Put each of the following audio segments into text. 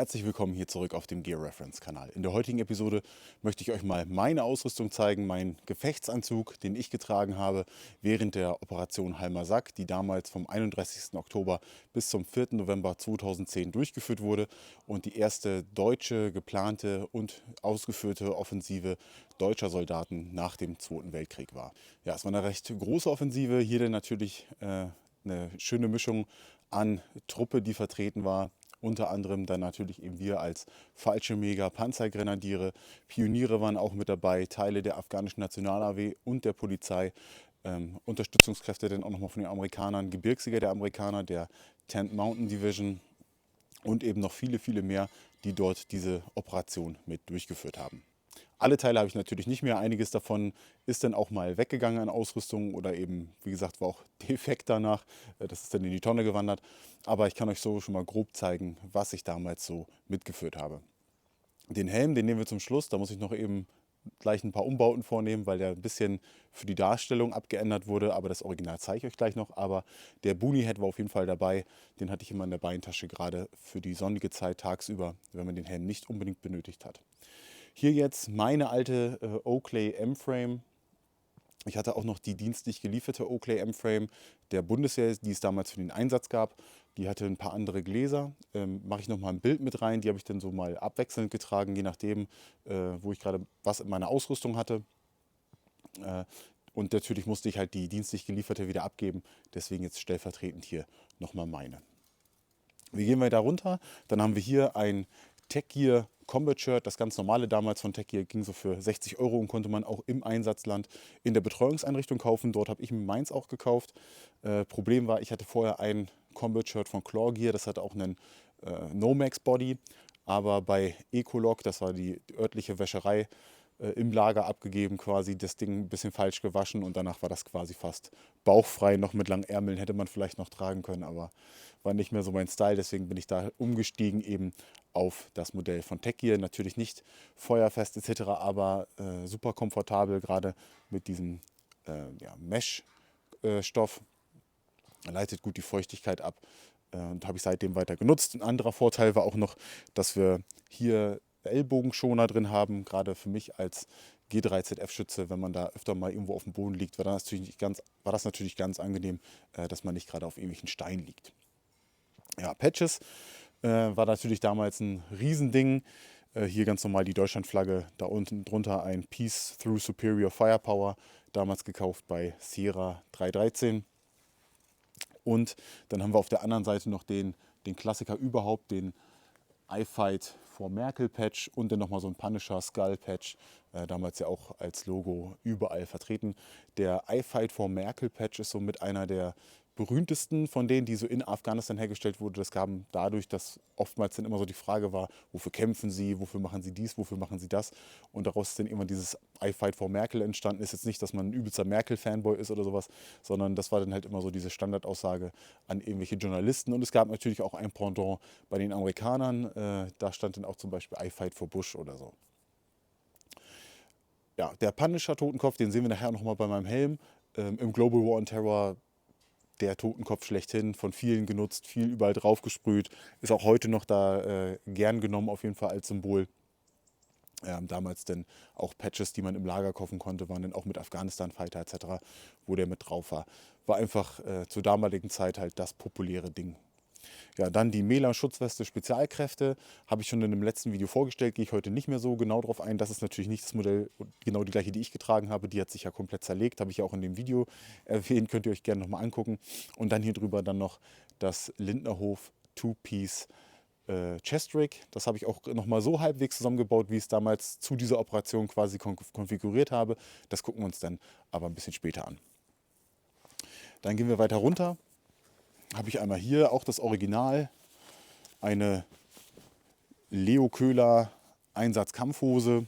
Herzlich willkommen hier zurück auf dem Gear Reference Kanal. In der heutigen Episode möchte ich euch mal meine Ausrüstung zeigen, meinen Gefechtsanzug, den ich getragen habe während der Operation Halmer Sack, die damals vom 31. Oktober bis zum 4. November 2010 durchgeführt wurde und die erste deutsche geplante und ausgeführte Offensive deutscher Soldaten nach dem Zweiten Weltkrieg war. Ja, es war eine recht große Offensive, hier dann natürlich eine schöne Mischung an Truppe, die vertreten war. Unter anderem dann natürlich eben wir als Fallschirmjäger, Panzergrenadiere, Pioniere waren auch mit dabei, Teile der afghanischen Nationalarmee und der Polizei, Unterstützungskräfte dann auch nochmal von den Amerikanern, Gebirgsjäger der Amerikaner, der 10th Mountain Division und eben noch viele, viele mehr, die dort diese Operation mit durchgeführt haben. Alle Teile habe ich natürlich nicht mehr. Einiges davon ist dann auch mal weggegangen an Ausrüstung oder eben, wie gesagt, war auch defekt danach. Das ist dann in die Tonne gewandert. Aber ich kann euch so schon mal grob zeigen, was ich damals so mitgeführt habe. Den Helm, den nehmen wir zum Schluss. Da muss ich noch eben gleich ein paar Umbauten vornehmen, weil der ein bisschen für die Darstellung abgeändert wurde. Aber das Original zeige ich euch gleich noch. Aber der Boonie Hat war auf jeden Fall dabei. Den hatte ich immer in der Beintasche, gerade für die sonnige Zeit tagsüber, wenn man den Helm nicht unbedingt benötigt hat. Hier jetzt meine alte Oakley M-Frame. Ich hatte auch noch die dienstlich gelieferte Oakley M-Frame der Bundeswehr, die es damals für den Einsatz gab. Die hatte ein paar andere Gläser. Mache ich noch mal ein Bild mit rein. Die habe ich dann so mal abwechselnd getragen, je nachdem, wo ich gerade was in meiner Ausrüstung hatte. Und natürlich musste ich halt die dienstlich gelieferte wieder abgeben. Deswegen jetzt stellvertretend hier nochmal meine. Wie gehen wir da runter? Dann haben wir hier ein Tech Gear Combat Shirt, das ganz normale damals von Tech Gear, ging so für 60 Euro und konnte man auch im Einsatzland in der Betreuungseinrichtung kaufen. Dort habe ich mir meins auch gekauft. Problem war, ich hatte vorher ein Combat Shirt von Claw Gear, das hatte auch einen Nomex Body, aber bei Ecolog, das war die örtliche Wäscherei, im Lager abgegeben, quasi das Ding ein bisschen falsch gewaschen und danach war das quasi fast bauchfrei, noch mit langen Ärmeln hätte man vielleicht noch tragen können, aber war nicht mehr so mein Style, deswegen bin ich da umgestiegen eben auf das Modell von Tech Gear. Natürlich nicht feuerfest etc., aber super komfortabel, gerade mit diesem Mesh-Stoff, leitet gut die Feuchtigkeit ab und habe ich seitdem weiter genutzt. Ein anderer Vorteil war auch noch, dass wir hier Ellbogenschoner drin haben, gerade für mich als G3ZF-Schütze, wenn man da öfter mal irgendwo auf dem Boden liegt, war das natürlich ganz angenehm, dass man nicht gerade auf irgendwelchen Steinen liegt. Ja, Patches war natürlich damals ein Riesending. Hier ganz normal die Deutschlandflagge, da unten drunter ein Peace Through Superior Firepower, damals gekauft bei Sierra 313. Und dann haben wir auf der anderen Seite noch den Klassiker überhaupt, den I Fight for Merkel Patch und dann nochmal so ein Punisher Skull Patch, damals ja auch als Logo überall vertreten. Der I Fight for Merkel Patch ist somit einer der berühmtesten von denen, die so in Afghanistan hergestellt wurde. Das kam dadurch, dass oftmals dann immer so die Frage war, wofür kämpfen sie, wofür machen sie dies, wofür machen sie das. Und daraus ist dann immer dieses I Fight for Merkel entstanden. Ist jetzt nicht, dass man ein übelster Merkel-Fanboy ist oder sowas, sondern das war dann halt immer so diese Standardaussage an irgendwelche Journalisten. Und es gab natürlich auch ein Pendant bei den Amerikanern. Da stand dann auch zum Beispiel I Fight for Bush oder so. Ja, der Punisher-Totenkopf, den sehen wir nachher nochmal bei meinem Helm. Im Global War on Terror der Totenkopf schlechthin, von vielen genutzt, viel überall drauf gesprüht, ist auch heute noch da gern genommen, auf jeden Fall als Symbol. Damals dann auch Patches, die man im Lager kaufen konnte, waren dann auch mit Afghanistan-Fighter etc., wo der mit drauf war. War einfach zur damaligen Zeit halt das populäre Ding. Ja, dann die Mela-Schutzweste Spezialkräfte, habe ich schon in dem letzten Video vorgestellt, gehe ich heute nicht mehr so genau drauf ein. Das ist natürlich nicht das Modell, genau die gleiche, die ich getragen habe, die hat sich ja komplett zerlegt, habe ich ja auch in dem Video erwähnt, könnt ihr euch gerne nochmal angucken. Und dann hier drüber dann noch das Lindnerhof Two-Piece Chest Rig. Das habe ich auch nochmal so halbwegs zusammengebaut, wie ich es damals zu dieser Operation quasi konfiguriert habe. Das gucken wir uns dann aber ein bisschen später an. Dann gehen wir weiter runter. Habe ich einmal hier auch das Original, eine Leo Köhler Einsatzkampfhose.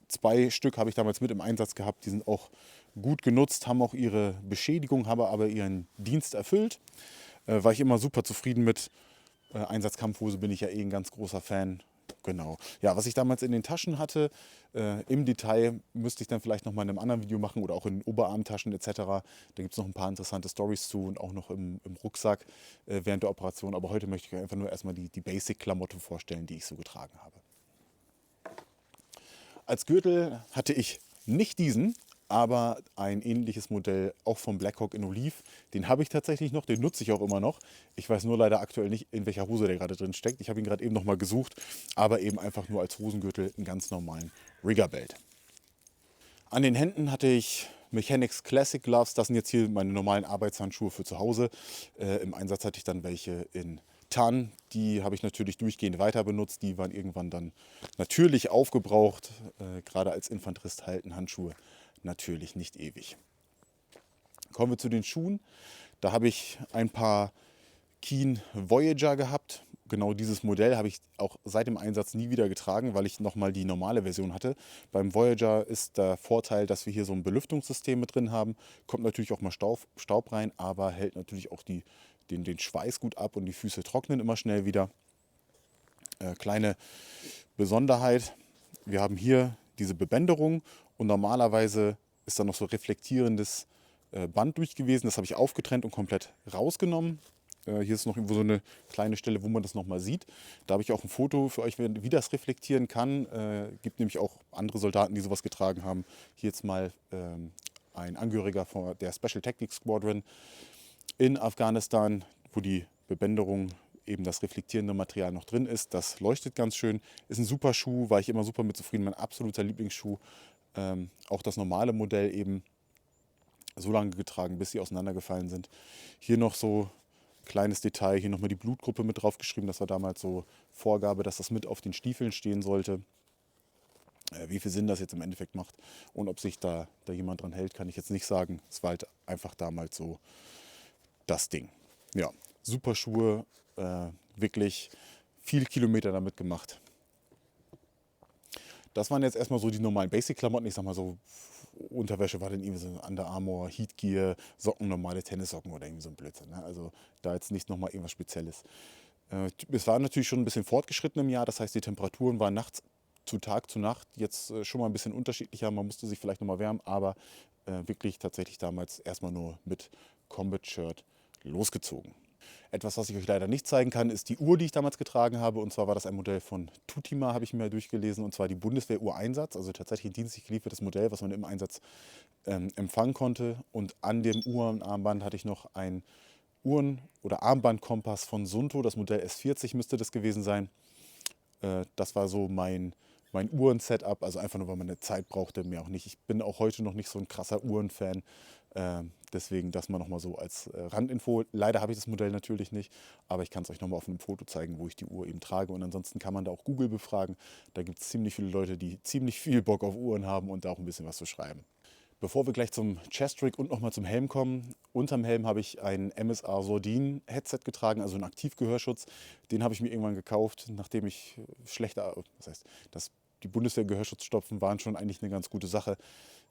2 Stück habe ich damals mit im Einsatz gehabt, die sind auch gut genutzt, haben auch ihre Beschädigung, haben aber ihren Dienst erfüllt. War ich immer super zufrieden mit. Einsatzkampfhose bin ich ja eh ein ganz großer Fan. Genau. Ja, was ich damals in den Taschen hatte, im Detail müsste ich dann vielleicht noch mal in einem anderen Video machen oder auch in Oberarmtaschen etc. Da gibt es noch ein paar interessante Stories zu und auch noch im Rucksack während der Operation. Aber heute möchte ich euch einfach nur erstmal die Basic-Klamotte vorstellen, die ich so getragen habe. Als Gürtel hatte ich nicht diesen, aber ein ähnliches Modell auch vom Blackhawk in Olive. Den habe ich tatsächlich noch, den nutze ich auch immer noch. Ich weiß nur leider aktuell nicht, in welcher Hose der gerade drin steckt. Ich habe ihn gerade eben noch mal gesucht, aber eben einfach nur als Hosengürtel einen ganz normalen Riggerbelt. An den Händen hatte ich Mechanics Classic Gloves. Das sind jetzt hier meine normalen Arbeitshandschuhe für zu Hause. Im Einsatz hatte ich dann welche in Tarn. Die habe ich natürlich durchgehend weiter benutzt. Die waren irgendwann dann natürlich aufgebraucht. Gerade als Infanterist halten Handschuhe natürlich nicht ewig. Kommen wir zu den Schuhen. Da habe ich ein paar Keen Voyager gehabt. Genau dieses Modell habe ich auch seit dem Einsatz nie wieder getragen, weil ich nochmal die normale Version hatte. Beim Voyager ist der Vorteil, dass wir hier so ein Belüftungssystem mit drin haben. Kommt natürlich auch mal Staub rein, aber hält natürlich auch den Schweiß gut ab und die Füße trocknen immer schnell wieder. Kleine Besonderheit, wir haben hier diese Bebänderung und normalerweise ist da noch so reflektierendes Band durch gewesen. Das habe ich aufgetrennt und komplett rausgenommen. Hier ist noch irgendwo so eine kleine Stelle, wo man das nochmal sieht. Da habe ich auch ein Foto für euch, wie das reflektieren kann. Gibt nämlich auch andere Soldaten, die sowas getragen haben. Hier jetzt mal ein Angehöriger von der Special Tactics Squadron in Afghanistan, wo die Bebänderung, eben das reflektierende Material noch drin ist. Das leuchtet ganz schön. Ist ein super Schuh, war ich immer super mit zufrieden. Mein absoluter Lieblingsschuh. Auch das normale Modell eben so lange getragen, bis sie auseinandergefallen sind. Hier noch so kleines Detail, hier nochmal die Blutgruppe mit drauf geschrieben. Das war damals so Vorgabe, dass das mit auf den Stiefeln stehen sollte. Wie viel Sinn das jetzt im Endeffekt macht und ob sich da jemand dran hält, kann ich jetzt nicht sagen. Es war halt einfach damals so das Ding. Ja, super Schuhe, wirklich viel Kilometer damit gemacht. Das waren jetzt erstmal so die normalen Basic-Klamotten. Ich sag mal so, Unterwäsche war dann irgendwie so Under Armour, Heatgear, Socken, normale Tennissocken oder irgendwie so ein Blödsinn. Ne? Also da jetzt nicht nochmal irgendwas Spezielles. Es war natürlich schon ein bisschen fortgeschritten im Jahr. Das heißt, die Temperaturen waren nachts zu Tag zu Nacht jetzt schon mal ein bisschen unterschiedlicher. Man musste sich vielleicht nochmal wärmen, aber wirklich tatsächlich damals erstmal nur mit Combat Shirt losgezogen. Etwas, was ich euch leider nicht zeigen kann, ist die Uhr, die ich damals getragen habe. Und zwar war das ein Modell von Tutima, habe ich mir durchgelesen. Und zwar die Bundeswehr-Uhr Einsatz, also tatsächlich ein dienstlich geliefertes Modell, was man im Einsatz empfangen konnte. Und an dem Uhrenarmband hatte ich noch ein oder Armbandkompass von Sunto, das Modell S40 müsste das gewesen sein. Das war so mein Uhren-Setup, also einfach nur, weil man eine Zeit brauchte, mehr auch nicht. Ich bin auch heute noch nicht so ein krasser Uhren-Fan. Deswegen das mal nochmal so als Randinfo. Leider habe ich das Modell natürlich nicht, aber ich kann es euch nochmal auf einem Foto zeigen, wo ich die Uhr eben trage. Und ansonsten kann man da auch Google befragen. Da gibt es ziemlich viele Leute, die ziemlich viel Bock auf Uhren haben und da auch ein bisschen was zu schreiben. Bevor wir gleich zum Chest-Rig und nochmal zum Helm kommen, unterm Helm habe ich ein MSA Sordin Headset getragen, also einen Aktivgehörschutz. Den habe ich mir irgendwann gekauft, nachdem ich das heißt, die Bundeswehr-Gehörschutzstopfen waren schon eigentlich eine ganz gute Sache.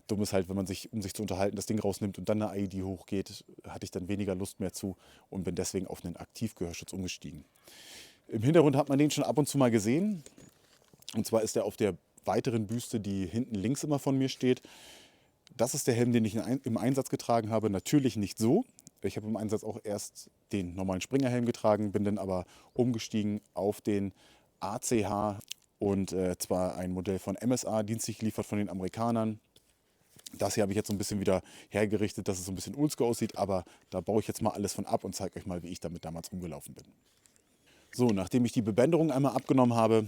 Dumm ist halt, wenn man sich, um sich zu unterhalten, das Ding rausnimmt und dann eine IED hochgeht, hatte ich dann weniger Lust mehr zu und bin deswegen auf einen Aktivgehörschutz umgestiegen. Im Hintergrund hat man den schon ab und zu mal gesehen. Und zwar ist er auf der weiteren Büste, die hinten links immer von mir steht. Das ist der Helm, den ich im Einsatz getragen habe. Natürlich nicht so. Ich habe im Einsatz auch erst den normalen Springerhelm getragen, bin dann aber umgestiegen auf den ACH und zwar ein Modell von MSA, dienstlich geliefert von den Amerikanern. Das hier habe ich jetzt so ein bisschen wieder hergerichtet, dass es so ein bisschen oldschool aussieht, aber da baue ich jetzt mal alles von ab und zeige euch mal, wie ich damit damals rumgelaufen bin. So, nachdem ich die Bebänderung einmal abgenommen habe,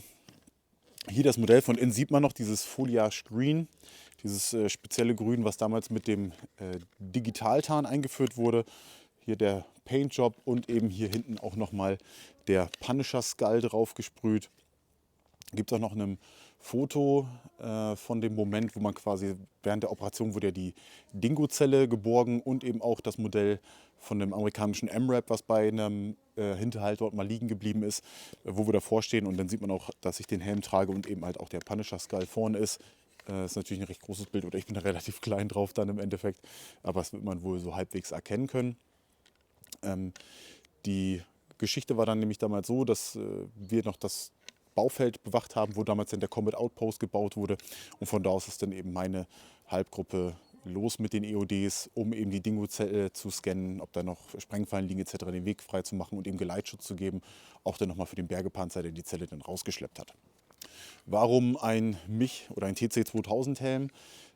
hier das Modell von innen sieht man noch dieses Foliage Green, dieses spezielle Grün, was damals mit dem Digitaltarn eingeführt wurde. Hier der Paintjob und eben hier hinten auch nochmal der Punisher Skull drauf gesprüht. Gibt es auch noch ein Foto von dem Moment, wo man quasi während der Operation wurde ja die Dingo-Zelle geborgen und eben auch das Modell von dem amerikanischen MRAP, was bei einem Hinterhalt dort mal liegen geblieben ist, wo wir davor stehen. Und dann sieht man auch, dass ich den Helm trage und eben halt auch der Punisher Skull vorne ist. Das ist natürlich ein recht großes Bild oder ich bin da relativ klein drauf dann im Endeffekt, aber das wird man wohl so halbwegs erkennen können. Die Geschichte war dann nämlich damals so, dass wir noch das Baufeld bewacht haben, wo damals dann der Combat Outpost gebaut wurde. Und von da aus ist dann eben meine Halbgruppe los mit den EODs, um eben die Dingo-Zelle zu scannen, ob da noch Sprengfallen liegen etc., den Weg frei zu machen und eben Geleitschutz zu geben. Auch dann nochmal für den Bergepanzer, der die Zelle dann rausgeschleppt hat. Warum ein MIG oder ein TC2000 Helm?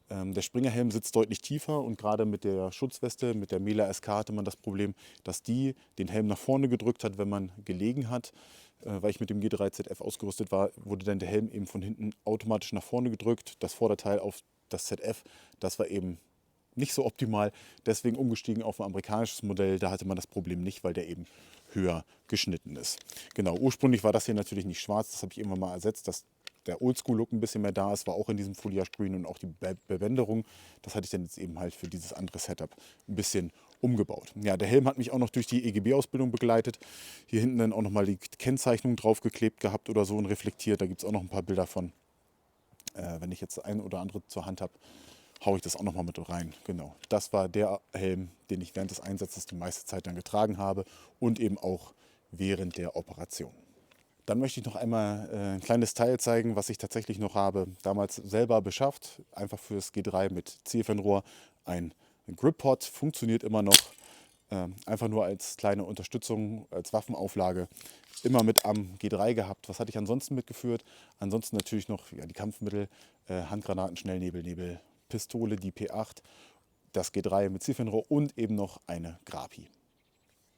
Der Springerhelm sitzt deutlich tiefer und gerade mit der Schutzweste, mit der Mela SK hatte man das Problem, dass die den Helm nach vorne gedrückt hat, wenn man gelegen hat. Weil ich mit dem G3ZF ausgerüstet war, wurde dann der Helm eben von hinten automatisch nach vorne gedrückt. Das Vorderteil auf das ZF, das war eben nicht so optimal. Deswegen umgestiegen auf ein amerikanisches Modell. Da hatte man das Problem nicht, weil der eben höher geschnitten ist. Genau, ursprünglich war das hier natürlich nicht schwarz. Das habe ich irgendwann mal ersetzt, dass der Oldschool-Look ein bisschen mehr da ist. War auch in diesem Foliage Green und auch die Bewänderung. Das hatte ich dann jetzt eben halt für dieses andere Setup ein bisschen umgebaut. Ja, der Helm hat mich auch noch durch die EGB-Ausbildung begleitet. Hier hinten dann auch nochmal die Kennzeichnung draufgeklebt gehabt oder so und reflektiert. Da gibt es auch noch ein paar Bilder von. Wenn ich jetzt ein oder andere zur Hand habe, haue ich das auch nochmal mit rein. Genau, das war der Helm, den ich während des Einsatzes die meiste Zeit dann getragen habe und eben auch während der Operation. Dann möchte ich noch einmal ein kleines Teil zeigen, was ich tatsächlich noch habe. Damals selber beschafft, einfach fürs G3 mit CFN-Rohr. Ein Grip-Pod funktioniert immer noch, einfach nur als kleine Unterstützung, als Waffenauflage. Immer mit am G3 gehabt. Was hatte ich ansonsten mitgeführt? Ansonsten natürlich noch die Kampfmittel, Handgranaten, Schnellnebel, Pistole, die P8, das G3 mit Zielfernrohr und eben noch eine Grapi.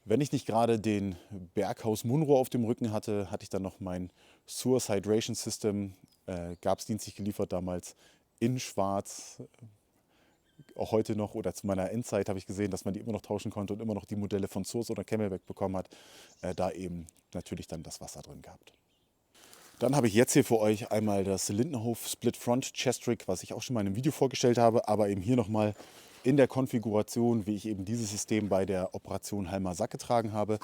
Wenn ich nicht gerade den Berghaus Munro auf dem Rücken hatte, hatte ich dann noch mein Source Hydration System, gab es dienstlich geliefert damals in Schwarz. Auch heute noch oder zu meiner Endzeit habe ich gesehen, dass man die immer noch tauschen konnte und immer noch die Modelle von Source oder Camelback bekommen hat. Da eben natürlich dann das Wasser drin gehabt. Dann habe ich jetzt hier für euch einmal das Lindenhof Split Front Chest Rig, was ich auch schon mal in einem Video vorgestellt habe, aber eben hier nochmal in der Konfiguration, wie ich eben dieses System bei der Operation Halmar Sack getragen habe.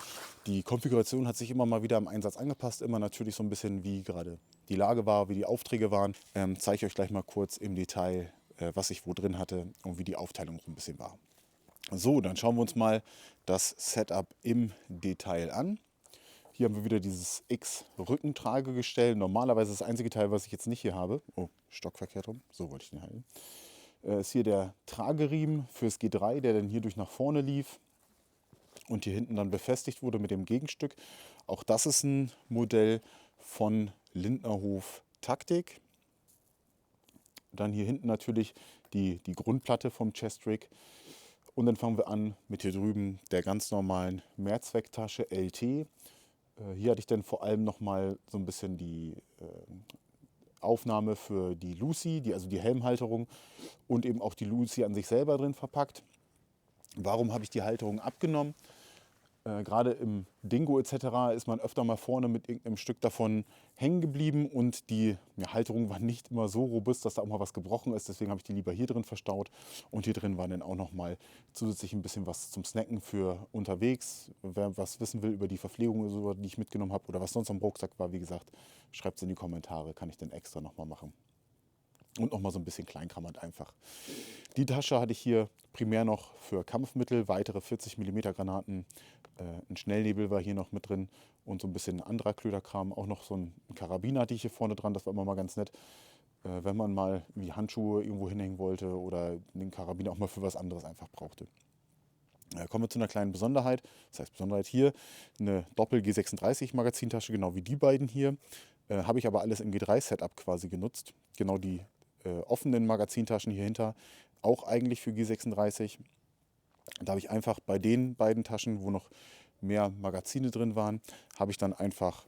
Die Konfiguration hat sich immer mal wieder im Einsatz angepasst, immer natürlich so ein bisschen wie gerade die Lage war, wie die Aufträge waren. Zeige ich euch gleich mal kurz im Detail, was ich wo drin hatte und wie die Aufteilung so ein bisschen war. So, dann schauen wir uns mal das Setup im Detail an. Hier haben wir wieder dieses X-Rückentragegestell. Normalerweise das einzige Teil, was ich jetzt nicht hier habe. Oh, stockverkehrt rum. So wollte ich den halten. Ist hier der Trageriemen fürs G3, der dann hierdurch nach vorne lief und hier hinten dann befestigt wurde mit dem Gegenstück. Auch das ist ein Modell von Lindnerhof Taktik. Dann hier hinten natürlich die Grundplatte vom Chest Rig. Und dann fangen wir an mit hier drüben der ganz normalen Mehrzwecktasche LT. Hier hatte ich dann vor allem nochmal so ein bisschen die Aufnahme für die Lucy, also die Helmhalterung und eben auch die Lucy an sich selber drin verpackt. Warum habe ich die Halterung abgenommen? Gerade im Dingo etc. ist man öfter mal vorne mit irgendeinem Stück davon hängen geblieben und die Halterung war nicht immer so robust, dass da auch mal was gebrochen ist. Deswegen habe ich die lieber hier drin verstaut und hier drin war dann auch noch mal zusätzlich ein bisschen was zum Snacken für unterwegs. Wer was wissen will über die Verpflegung oder so, die ich mitgenommen habe oder was sonst am Rucksack war, wie gesagt, schreibt es in die Kommentare, kann ich dann extra noch mal machen. Und nochmal so ein bisschen Kleinkram einfach. Die Tasche hatte ich hier primär noch für Kampfmittel, weitere 40 mm Granaten, ein Schnellnebel war hier noch mit drin und so ein bisschen anderer Klöderkram. Auch noch so ein Karabiner hatte ich hier vorne dran, das war immer mal ganz nett, wenn man mal wie Handschuhe irgendwo hinhängen wollte oder den Karabiner auch mal für was anderes einfach brauchte. Kommen wir zu einer kleinen Besonderheit. Das heißt Besonderheit hier, eine Doppel G36 Magazintasche, genau wie die beiden hier. Habe ich aber alles im G3-Setup quasi genutzt. Genau die offenen Magazintaschen hier hinter, auch eigentlich für G36. Da habe ich einfach bei den beiden Taschen, wo noch mehr Magazine drin waren, habe ich dann einfach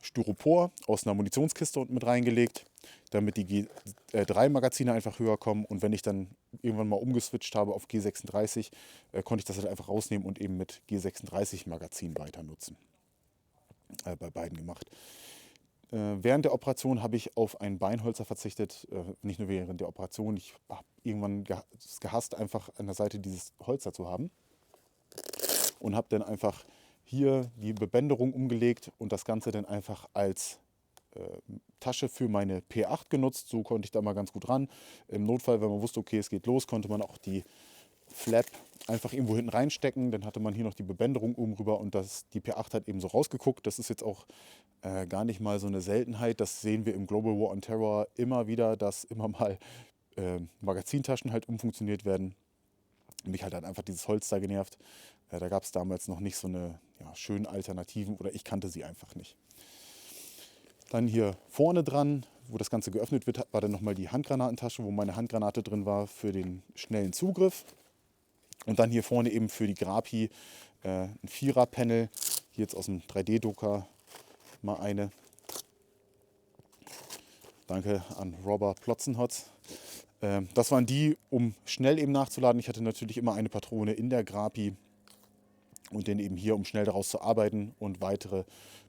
Styropor aus einer Munitionskiste unten mit reingelegt, damit die G3-Magazine einfach höher kommen. Und wenn ich dann irgendwann mal umgeswitcht habe auf G36, konnte ich das halt einfach rausnehmen und eben mit G36-Magazin weiter nutzen. Bei beiden gemacht. Während der Operation habe ich auf einen Beinholzer verzichtet, nicht nur während der Operation. Ich habe irgendwann gehasst, einfach an der Seite dieses Holzer zu haben und habe dann einfach hier die Bebänderung umgelegt und das Ganze dann einfach als Tasche für meine P8 genutzt. So konnte ich da mal ganz gut ran. Im Notfall, wenn man wusste, okay, es geht los, konnte man auch die Flap einfach irgendwo hinten reinstecken. Dann hatte man hier noch die Bebänderung oben rüber und die P8 hat eben so rausgeguckt. Das ist jetzt auch gar nicht mal so eine Seltenheit. Das sehen wir im Global War on Terror immer wieder, dass immer mal Magazintaschen halt umfunktioniert werden. Mich hat halt einfach dieses Holz da genervt. Da gab es damals noch nicht so eine schönen Alternativen oder ich kannte sie einfach nicht. Dann hier vorne dran, wo das Ganze geöffnet wird, war dann nochmal die Handgranatentasche, wo meine Handgranate drin war für den schnellen Zugriff. Und dann hier vorne eben für die Grapi ein 4er-Panel, hier jetzt aus dem 3D-Drucker mal eine. Danke an Robert Plotzenhotz. Das waren die, um schnell eben nachzuladen. Ich hatte natürlich immer eine Patrone in der Grapi und den eben hier, um schnell daraus zu arbeiten, und weitere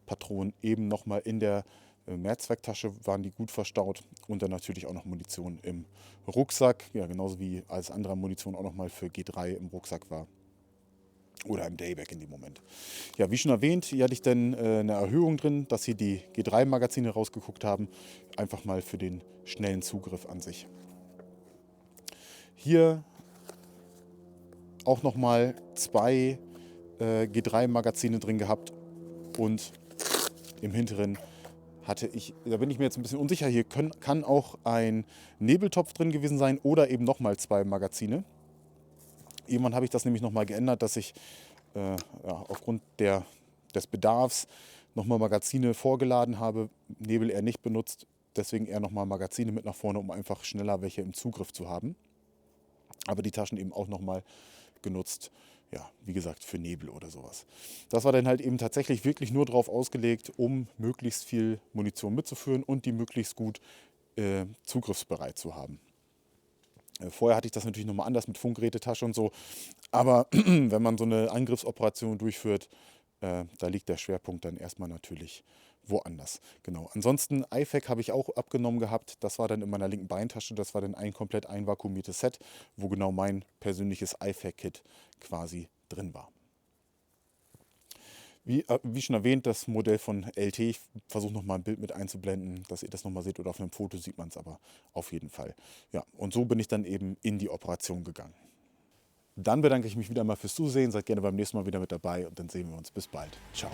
Patronen eben nochmal in der Mehrzwecktasche, waren die gut verstaut, und dann natürlich auch noch Munition im Rucksack, ja, genauso wie als andere Munition auch nochmal für G3 im Rucksack war oder im Dayback in dem Moment. Ja, wie schon erwähnt, hier hatte ich dann eine Erhöhung drin, dass hier die G3-Magazine rausgeguckt haben, einfach mal für den schnellen Zugriff an sich. Hier auch nochmal 2 G3-Magazine drin gehabt, und im hinteren hatte ich, da bin ich mir jetzt ein bisschen unsicher, hier kann auch ein Nebeltopf drin gewesen sein oder eben nochmal 2 Magazine. Irgendwann habe ich das nämlich nochmal geändert, dass ich aufgrund des Bedarfs nochmal Magazine vorgeladen habe, Nebel eher nicht benutzt, deswegen eher nochmal Magazine mit nach vorne, um einfach schneller welche im Zugriff zu haben. Aber die Taschen eben auch nochmal genutzt, ja, wie gesagt, für Nebel oder sowas. Das war dann halt eben tatsächlich wirklich nur darauf ausgelegt, um möglichst viel Munition mitzuführen und die möglichst gut zugriffsbereit zu haben. Vorher hatte ich das natürlich nochmal anders mit Funkgerätetasche und so, aber wenn man so eine Angriffsoperation durchführt, da liegt der Schwerpunkt dann erstmal natürlich woanders. Genau. Ansonsten IFAK habe ich auch abgenommen gehabt. Das war dann in meiner linken Beintasche. Das war dann ein komplett einvakuumiertes Set, wo genau mein persönliches IFAK-Kit quasi drin war. Wie schon erwähnt, das Modell von LT. Ich versuche nochmal ein Bild mit einzublenden, dass ihr das nochmal seht, oder auf einem Foto sieht man es aber auf jeden Fall. Ja, und so bin ich dann eben in die Operation gegangen. Dann bedanke ich mich wieder mal fürs Zusehen. Seid gerne beim nächsten Mal wieder mit dabei und dann sehen wir uns. Bis bald. Ciao.